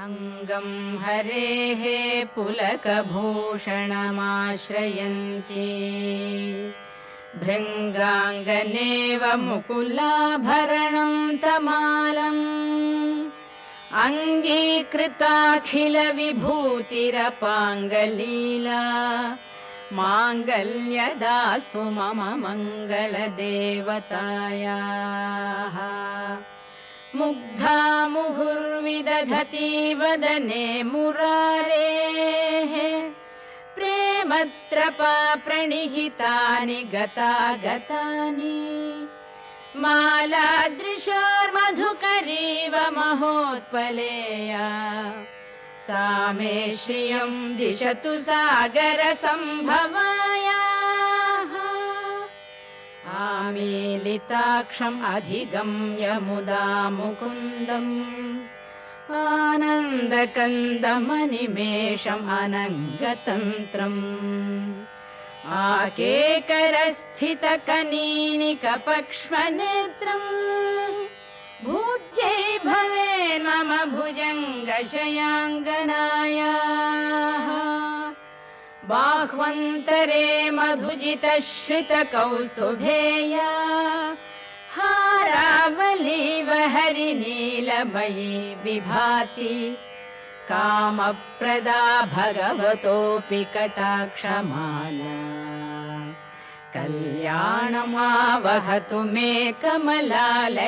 अंगं हरेः पुलकभूषणमाश्रयन्ती भृङ्गाङ्गनेव मुकुलाभरणं तमालम् अङ्गीकृताखिलविभूतिरपाङ्गलीला माङ्गल्यदास्तु मम मङ्गलदेवतायाः मुग्धा मुहुर्विदधती वदने मुरारेः प्रेमत्रपा प्रणिहितानि गतागतानि मालादृशोर्मधुकरीव महोत्पलेया सा मे श्रियं दिशतु सागरसम्भवायाः आमीलिताक्षम् अधिगम्य मुदा मुकुन्दम् आनन्दकन्दमनिमेषम् अनङ्गतन्त्रम् आकेकरस्थितकनीनिकपक्ष्मनेत्रम् भूत्यै भवेन् मम भुजङ्गशयाङ्गनायाः बाह्वन्तरे मधुजितश्रितकौस्तुभेया हारावलीव हरिनीलमयी विभाति कामप्रदा भगवतोऽपि कटाक्षमाला कल्याणमावहतु मे कमलालयायाः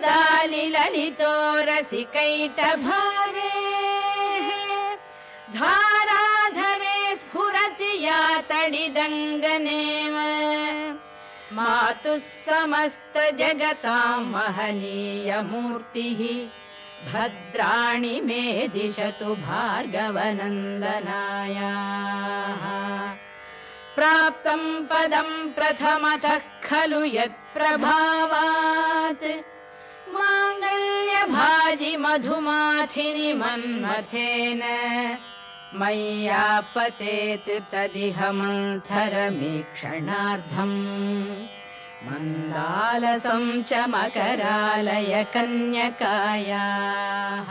कालाम्बुदालिललितो रसिकैटभारेः धाराधरे स्फुरति या तडिदङ्गनेव मातुः समस्तजगतां महनीयमूर्तिः भद्राणि मे दिशतु भार्गवनन्दनायाः प्राप्तं पदं प्रथमतः खलु यत्प्रभावात् माङ्गल्यभाजि मधुमाथिनि मन्मथेन मय्यापतेत् तदिह मन्थरमीक्षणार्धम् मन्दालसं च मकरालय कन्यकायाः।